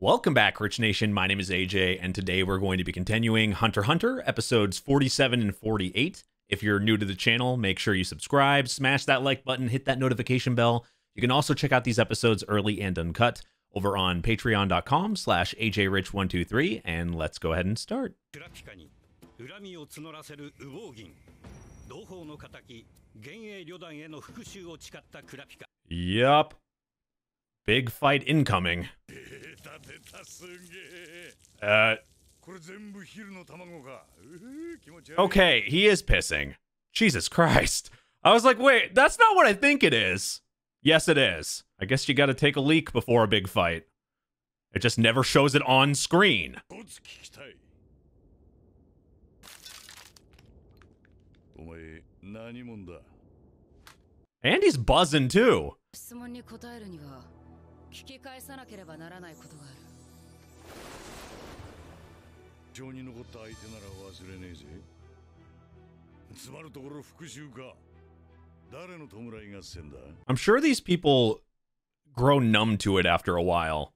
Welcome back, Rich Nation. My name is AJ, and today we're going to be continuing Hunter x Hunter, episodes 47 and 48. If you're new to the channel, make sure you subscribe, smash that like button, hit that notification bell. You can also check out these episodes early and uncut over on patreon.com/AJRich123, and let's go ahead and start. Yup. Big fight incoming. Okay, he is pissing. Jesus Christ. I was like, wait, that's not what I think it is. Yes, it is. I guess you gotta take a leak before a big fight. It just never shows it on screen. And he's buzzing too. I'm sure these people grow numb to it after a while.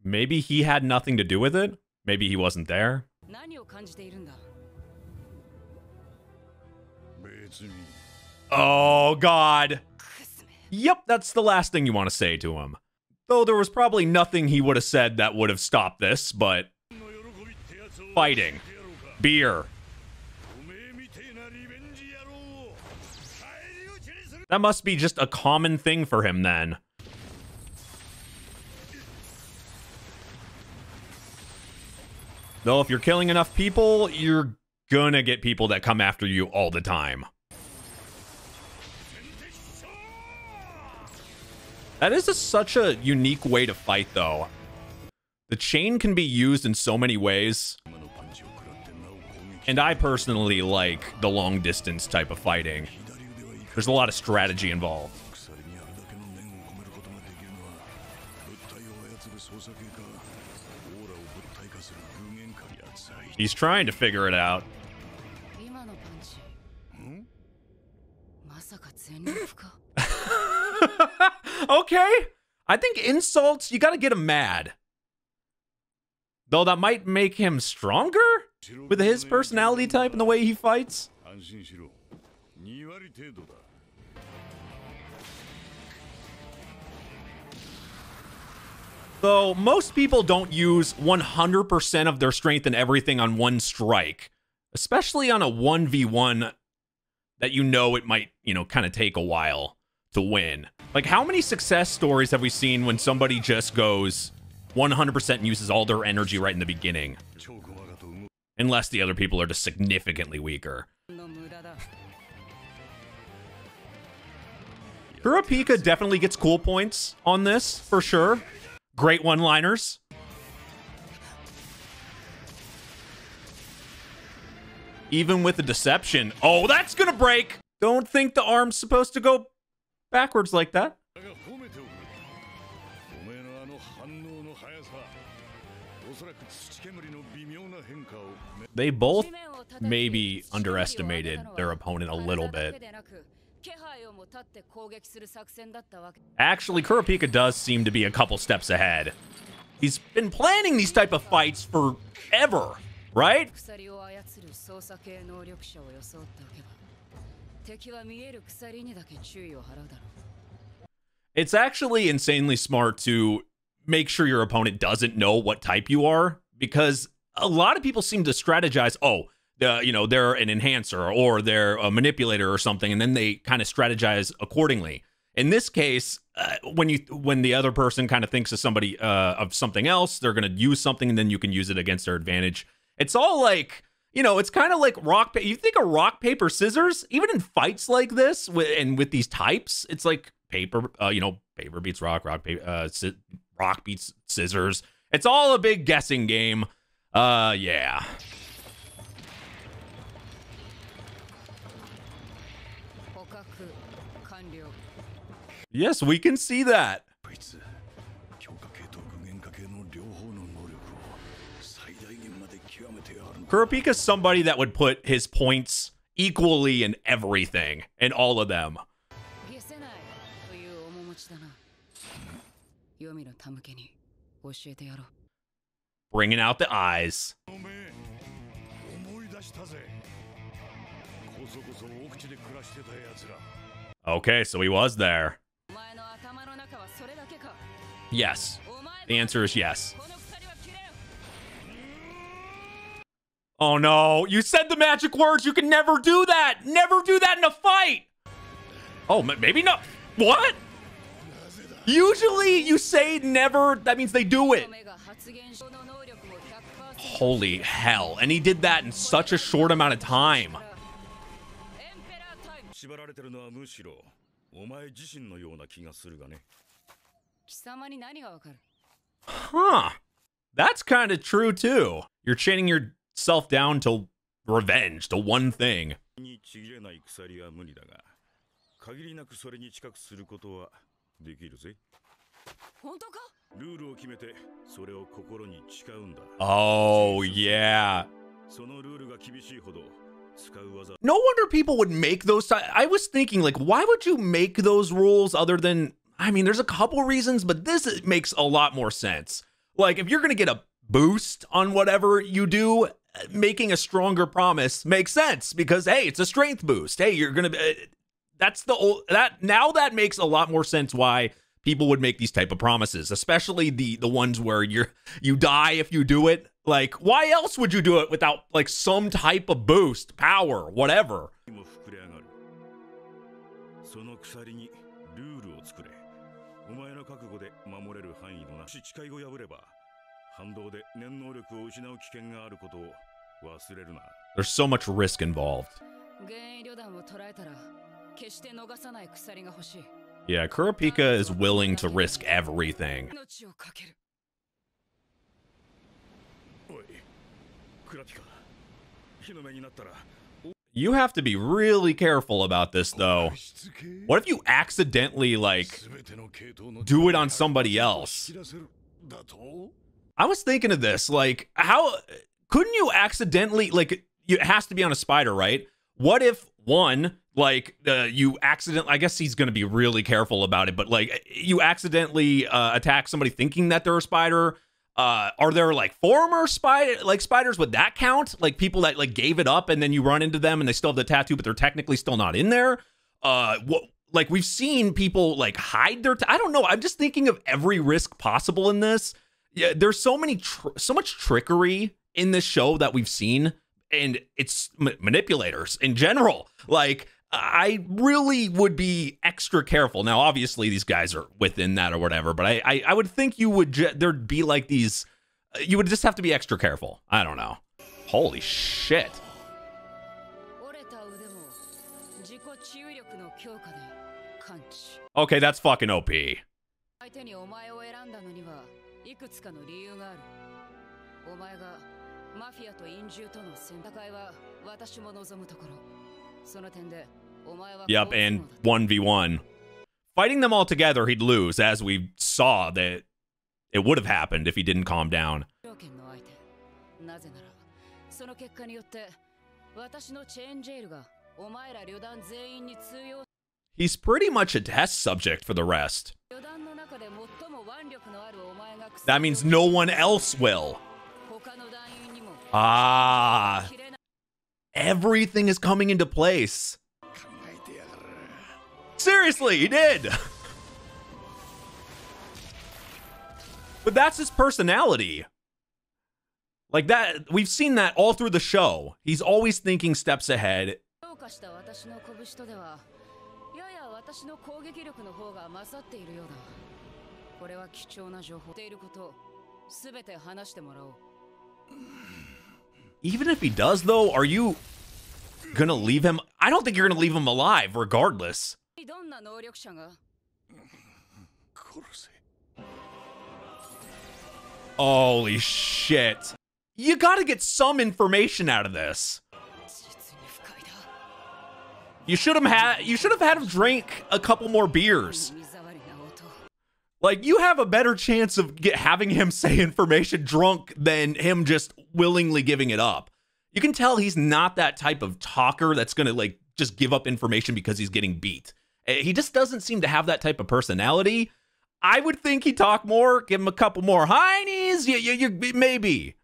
Maybe he had nothing to do with it. Maybe he wasn't there. Oh, God. Yep, that's the last thing you want to say to him. Though there was probably nothing he would have said that would have stopped this, but... Fighting. Beer. That must be just a common thing for him then. Though if you're killing enough people, you're gonna get people that come after you all the time. That is such a unique way to fight, though. The chain can be used in so many ways. And I personally like the long distance type of fighting. There's a lot of strategy involved. He's trying to figure it out. Okay. I think insults, you gotta get him mad. Though that might make him stronger with his personality type and the way he fights. Though most people don't use 100% of their strength and everything on one strike, especially on a 1v1 that you know it might, kind of take a while to win. Like, how many success stories have we seen when somebody just goes 100% and uses all their energy right in the beginning? Unless the other people are just significantly weaker. Kurapika definitely gets cool points on this, for sure. Great one-liners. Even with the deception. Oh, that's gonna break! Don't think the arm's supposed to go backwards like that. They both maybe underestimated their opponent a little bit. Actually, Kurapika does seem to be a couple steps ahead. He's been planning these type of fights forever, right? It's actually insanely smart to make sure your opponent doesn't know what type you are, because a lot of people seem to strategize, oh, they're an enhancer or they're a manipulator or something, and then they kind of strategize accordingly. In this case, when the other person kind of thinks of somebody of something else, they're going to use something, and then you can use it against their advantage. It's all like, it's kind of like rock. You think of rock, paper, scissors, even in fights like this, with these types, it's like paper. Paper beats rock, rock beats scissors. It's all a big guessing game. Yeah. Yes, we can see that. Kurapika's somebody that would put his points equally in everything, in all of them. Bringing out the eyes. Okay, so he was there. Yes. The answer is yes. Oh no, you said the magic words. You can never do that. Never do that in a fight. Oh, maybe not. What? Usually you say never, that means they do it. Holy hell. And he did that in such a short amount of time. Huh. That's kind of true too. You're chaining yourself down to revenge, to one thing. Oh, yeah. No wonder people would make those. I was thinking, like, why would you make those rules other than, I mean, there's a couple reasons, but this makes a lot more sense. Like, if you're going to get a boost on whatever you do, making a stronger promise makes sense because, hey, it's a strength boost. Hey, you're going to, that's the old, now that makes a lot more sense why people would make these type of promises, especially the ones where you die if you do it. Like, why else would you do it without like some type of boost, power, whatever? There's so much risk involved. Yeah, Kurapika is willing to risk everything. You have to be really careful about this, though. What if you accidentally, like, do it on somebody else? I was thinking of this, like, how couldn't you accidentally, like, it has to be on a spider, right? What if, one, like, you accidentally, I guess he's going to be really careful about it, but, like, you accidentally attack somebody thinking that they're a spider. Are there, like, former spiders? Would that count? Like, people that, like, gave it up and then you run into them and they still have the tattoo, but they're technically still not in there? Like, we've seen people, like, hide their, I don't know. I'm just thinking of every risk possible in this. Yeah, there's so much trickery in this show that we've seen, and it's manipulators in general. Like, I really would be extra careful. Now, obviously, these guys are within that or whatever, but I would think there'd be like these, you would just have to be extra careful. I don't know. Holy shit. Okay, that's fucking OP. Yep, and 1v1. Fighting them all together, he'd lose, as we saw that it would have happened if he didn't calm down. He's pretty much a test subject for the rest. That means no one else will. Ah. Everything is coming into place. Seriously, he did. But that's his personality. Like that, we've seen that all through the show. He's always thinking steps ahead. Even if he does, though, are you gonna leave him? I don't think you're gonna leave him alive, regardless. Holy shit. You gotta get some information out of this. You should have had him drink a couple more beers. Like, you have a better chance of having him say information drunk than him just willingly giving it up. You can tell he's not that type of talker that's going to like just give up information because he's getting beat. He just doesn't seem to have that type of personality. I would think he'd talk more, give him a couple more heinies. Maybe.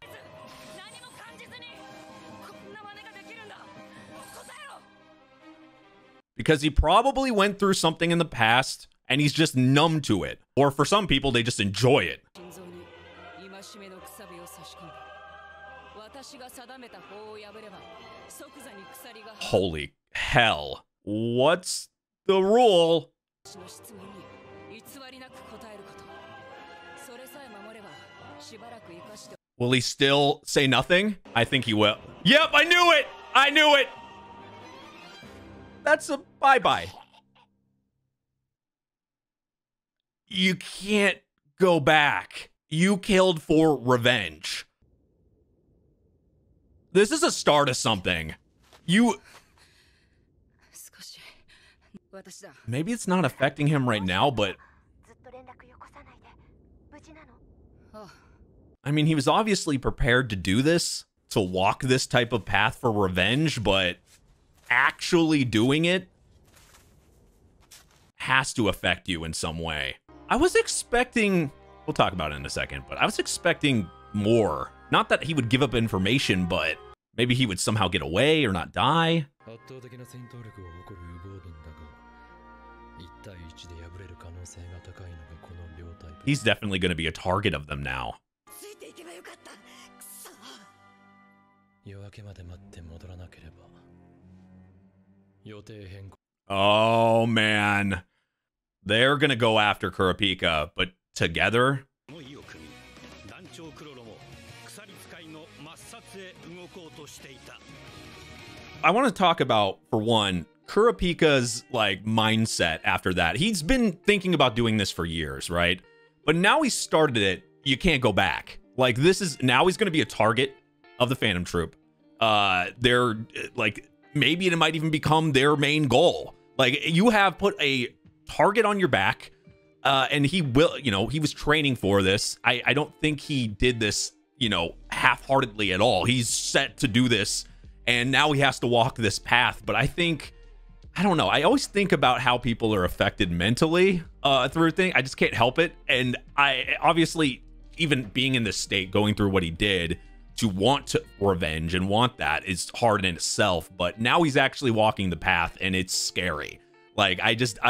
Because he probably went through something in the past and he's just numb to it. Or for some people, they just enjoy it. Holy hell. What's the rule? Will he still say nothing? I think he will. Yep, I knew it! I knew it! That's a bye-bye. You can't go back. You killed for revenge. This is a start of something. Maybe it's not affecting him right now, but I mean, he was obviously prepared to do this, to walk this type of path for revenge, but actually doing it has to affect you in some way. I was expecting, we'll talk about it in a second, but I was expecting more. Not that he would give up information, but maybe he would somehow get away or not die. He's definitely going to be a target of them now. Oh man, they're gonna go after Kurapika, but together. I want to talk about, for one, Kurapika's like mindset after that. He's been thinking about doing this for years, right? But now he started it, you can't go back. Like, this is, now he's gonna be a target of the Phantom Troop. They're like, maybe it might even become their main goal. Like, you have put a target on your back, and he will, you know, he was training for this. I don't think he did this, you know, half-heartedly at all. He's set to do this, and now he has to walk this path. But I think, I don't know, I always think about how people are affected mentally through things. I just can't help it. And I, obviously, even being in this state, going through what he did, to want to revenge and want that is hard in itself, but now he's actually walking the path and it's scary. Like, I don't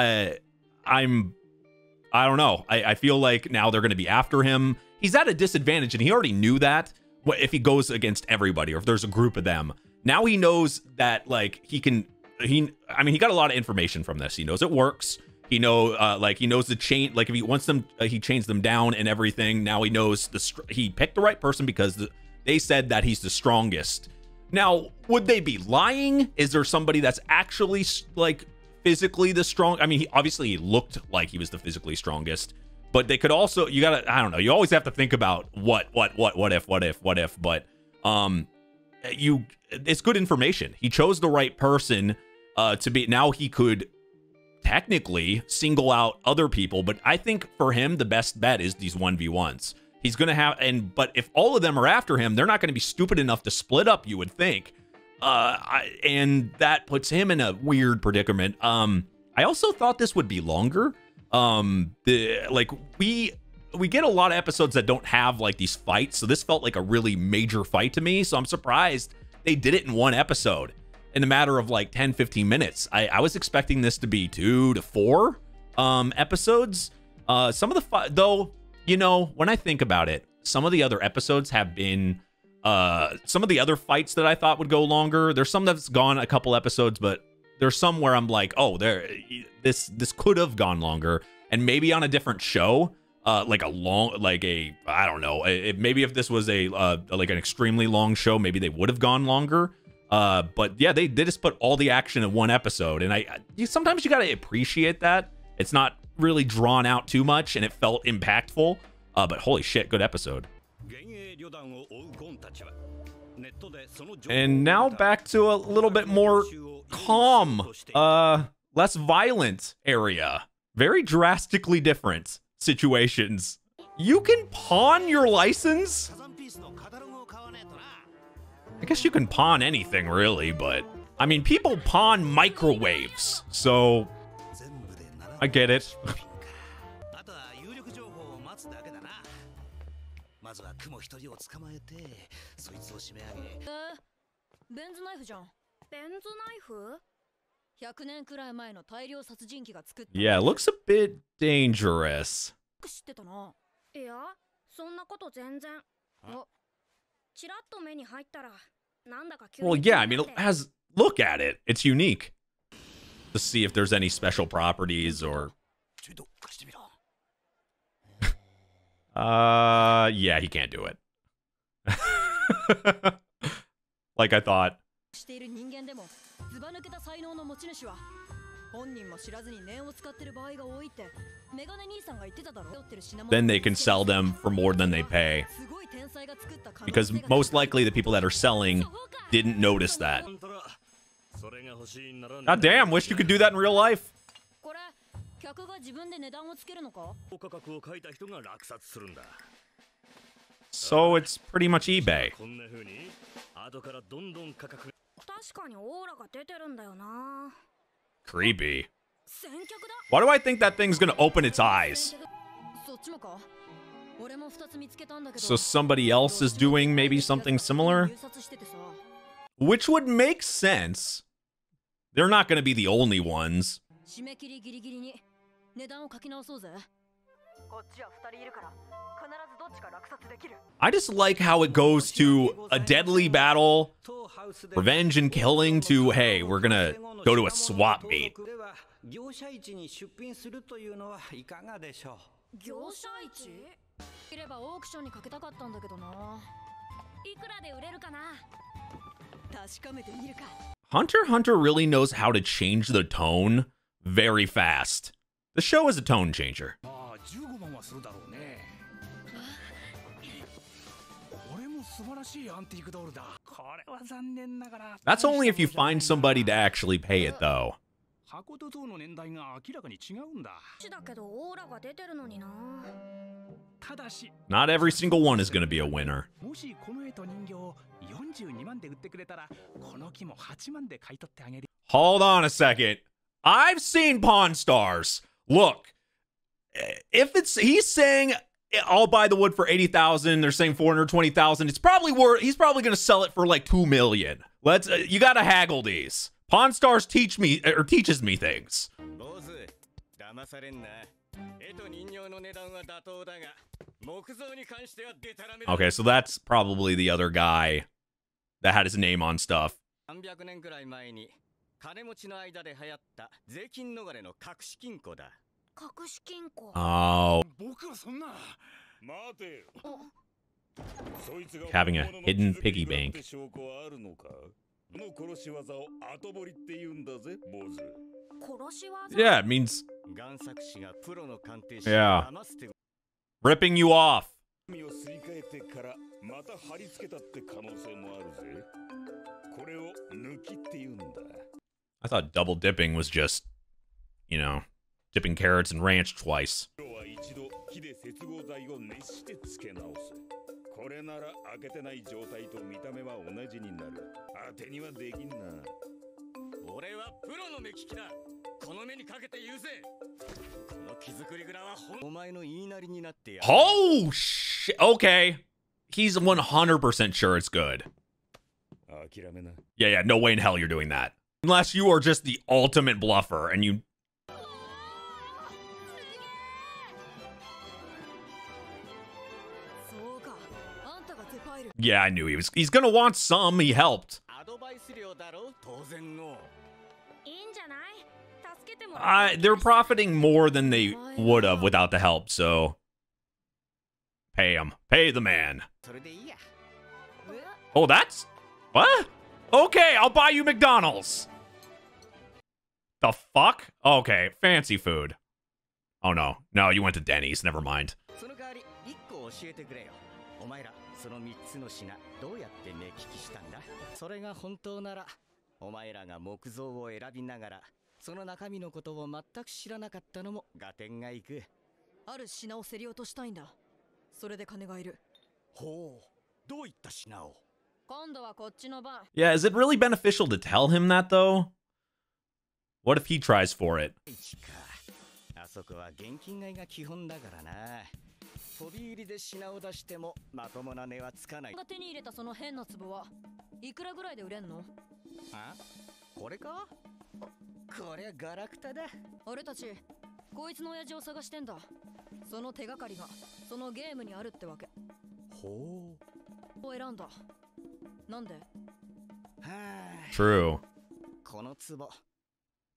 know. I feel like now they're going to be after him. He's at a disadvantage and he already knew that if he goes against everybody or if there's a group of them. Now he knows that, like, he got a lot of information from this. He knows it works. He he knows the chain, like if he wants them, he chains them down and everything. Now he knows he picked the right person because they said that he's the strongest. Now, would they be lying? Is there somebody that's actually like physically the strong? I mean, he looked like he was the physically strongest, but they could also, I don't know. You always have to think about what if, but it's good information. He chose the right person to be, now he could technically single out other people, but I think for him, the best bet is these 1v1s. He's going to have, but if all of them are after him, they're not going to be stupid enough to split up, you would think. And that puts him in a weird predicament. I also thought this would be longer. We get a lot of episodes that don't have like these fights. So this felt like a really major fight to me. So I'm surprised they did it in one episode in a matter of like 10, 15 minutes. I was expecting this to be 2 to 4 episodes. Some of the though, you know, when I think about it, some of the other episodes have been, some of the other fights that I thought would go longer. There's some that's gone a couple episodes, but there's some where I'm like, oh, this could have gone longer, and maybe on a different show, I don't know, maybe if this was like an extremely long show, maybe they would have gone longer. But yeah, they just put all the action in one episode, and sometimes you gotta appreciate that. It's not really drawn out too much, and it felt impactful. But holy shit, good episode. And now back to a little bit more calm, less violent area. Very drastically different situations. You can pawn your license? I guess you can pawn anything, really, but... I mean, people pawn microwaves, so... I get it. 100年くらい前の大量殺人鬼が作った。Yeah, it looks a bit dangerous. 知ってたな。いや、そんなこと全然。ちらっと目に入ったら、なんだか急に。Well, yeah, I mean, it has. Look at it. It's unique. To see if there's any special properties or. Yeah, he can't do it. Like I thought. している人間でも、ずば抜けた才能の持ち主は。本人も知らずに念を使ってる場合が多いって、メガネ兄さんが言ってただろ。Then they can sell them for more than they pay. Because most likely the people that are selling didn't notice that. God damn, wish you could do that in real life. これ、客が自分で値段をつけるのか? So it's pretty much eBay. 確かにオーラが出てるんだよな。 Creepy. Why do I think that thing's gonna open its eyes? So somebody else is doing maybe something similar? Which would make sense. They're not gonna be the only ones. I just like how it goes to a deadly battle, revenge and killing, to, hey, we're gonna go to a swap meet. Hunter x Hunter really knows how to change the tone very fast. The show is a tone changer. That's only if you find somebody to actually pay it, though. Not every single one is going to be a winner. Hold on a second. I've seen Pawn Stars. Look, if he's saying I'll buy the wood for 80,000, they're saying 420,000. It's probably worth. He's probably going to sell it for like 2 million. Let's. You got to haggle these. Pawn Stars teaches me things. Okay, so that's probably the other guy that had his name on stuff. Oh. Having a hidden piggy bank. Yeah, it means... Yeah. Ripping you off. I thought double dipping was just, you know, dipping carrots in ranch twice. Oh, shit. Okay. He's 100% sure it's good. Yeah, no way in hell you're doing that. Unless you are just the ultimate bluffer and you... Yeah, I knew he's gonna want some. He helped. They're profiting more than they would have without the help, so... Pay him. Pay the man. Oh, that's... What? Okay, I'll buy you McDonald's. The fuck? Okay, fancy food. Oh, no. No, you went to Denny's. Never mind. 今度はこっちの番。 Yeah, is it really beneficial to tell him that though? What if he tries for it? あそこは現金買いが基本だからな。飛び入りで品を出してもまともな値はつかない。が手に入れたその変な壺はいくらぐらいで売れんの？あ？これか？こりゃガラクタだ。俺たちこいつの親父を探してんだ。その手がかりがそのゲームにあるってわけ。ほう。を選んだ。なんで？はあ。 True. この壺、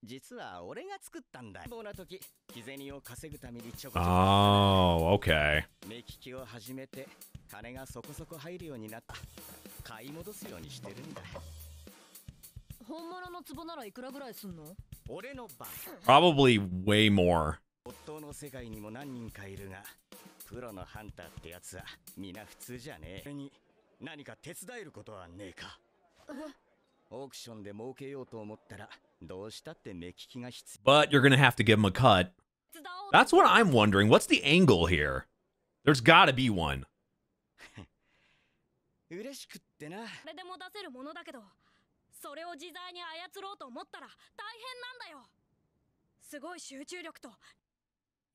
実は俺が作ったんだ。ボーな時、日銭を稼ぐためにちょこちょこ。Oh, okay. 目利きを始めて、金がそこそこ入るようになった。買い戻すようにしてるんだ。本物の壺ならいくらぐらいすんの？俺の番。Probably way more. 夫の世界にも何人かいるが、プロのハンターってやつは皆普通じゃねえ。それに何か手伝えることはねえか。オークションで儲けようと思ったらどうしたって目利きが必要。 But you're gonna have to give him a cut. That's what I'm wondering. What's the angle here? There's gotta be one. 嬉しくってな。誰でも出せるものだけど、それを自在に操ろうと思ったら大変なんだよ。すごい集中力と。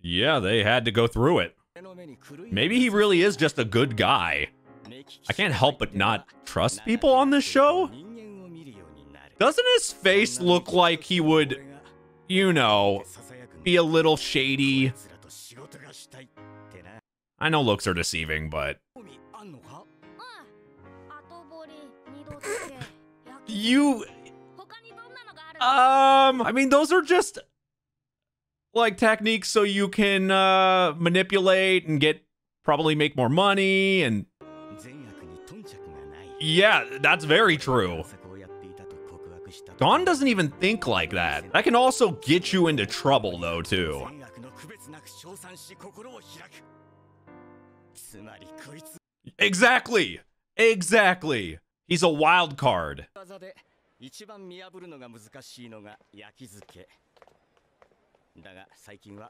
Yeah, they had to go through it. Maybe he really is just a good guy. I can't help but not trust people on this show. Doesn't his face look like he would, you know, be a little shady? I know looks are deceiving, but... You... I mean, those are just... like techniques so you can manipulate and probably make more money and yeah, that's very true. Gon doesn't even think like that. That can also get you into trouble though too. Exactly. He's a wild card. だが最近は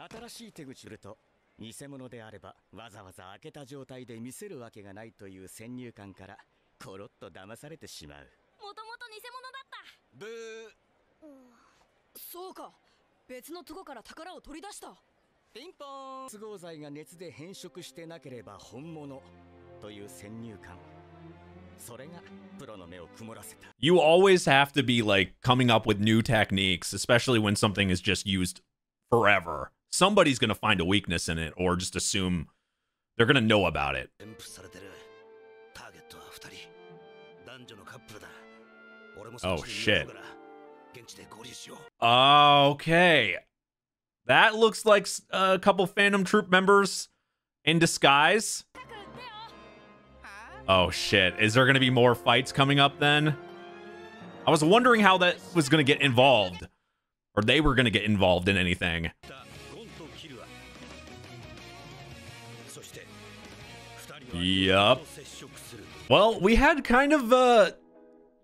新しい手口すると偽物であればわざわざ開けた状態で見せるわけがないという先入観からコロッと騙されてしまう。もともと偽物だった。ブー。そうか。別のとこから宝を取り出した。ピンポーン。都合剤が熱で変色してなければ本物という先入観。 You always have to be like coming up with new techniques, especially when something is just used forever. Somebody's going to find a weakness in it or just assume they're going to know about it. Oh, shit. Okay. That looks like a couple Phantom Troop members in disguise. Oh shit, is there gonna be more fights coming up then? I was wondering how that was gonna get involved. Or they were gonna get involved in anything. Yup. Well, we had kind of,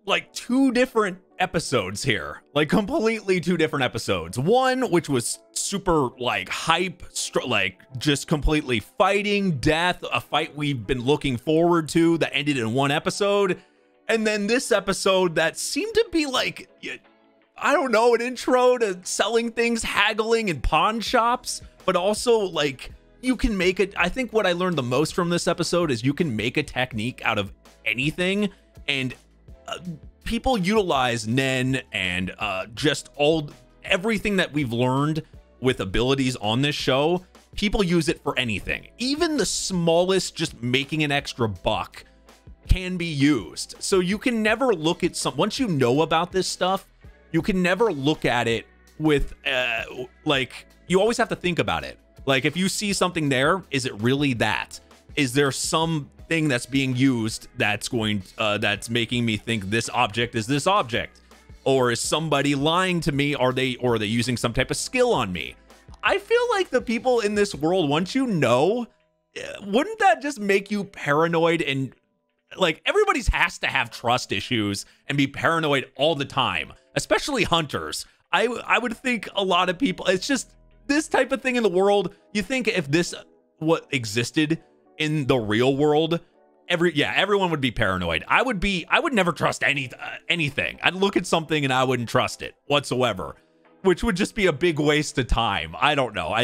like two different episodes here. Like completely two different episodes. One, which was super like hype, like just completely fighting death, a fight we've been looking forward to that ended in one episode. And then this episode that seemed to be like, I don't know, an intro to selling things, haggling in pawn shops, but also like you can make it. I think what I learned the most from this episode is you can make a technique out of anything, and people utilize Nen and just everything that we've learned with abilities on this show. People use it for anything. Even the smallest, just making an extra buck can be used. So you can never look at once you know about this stuff, you can never look at it with like, you always have to think about it. Like if you see something there, is it really that? Is there something that's being used that's that's making me think this object is this object? Or is somebody lying to me? Or are they using some type of skill on me? I feel like the people in this world, once you know, wouldn't that just make you paranoid? And like everybody has to have trust issues and be paranoid all the time, especially hunters. I would think a lot of people, it's just this type of thing in the world. You think if this what existed in the real world, everyone would be paranoid. I would never trust anything. I'd look at something and I wouldn't trust it whatsoever, which would just be a big waste of time. I don't know.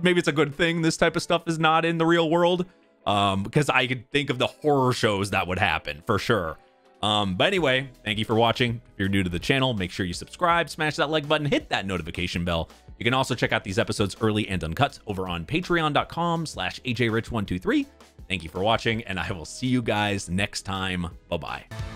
Maybe it's a good thing this type of stuff is not in the real world, because I could think of the horror shows that would happen for sure. But anyway, thank you for watching. If you're new to the channel, make sure you subscribe, smash that like button, hit that notification bell. You can also check out these episodes early and uncut over on patreon.com/AJRich123. Thank you for watching, and I will see you guys next time. Bye-bye.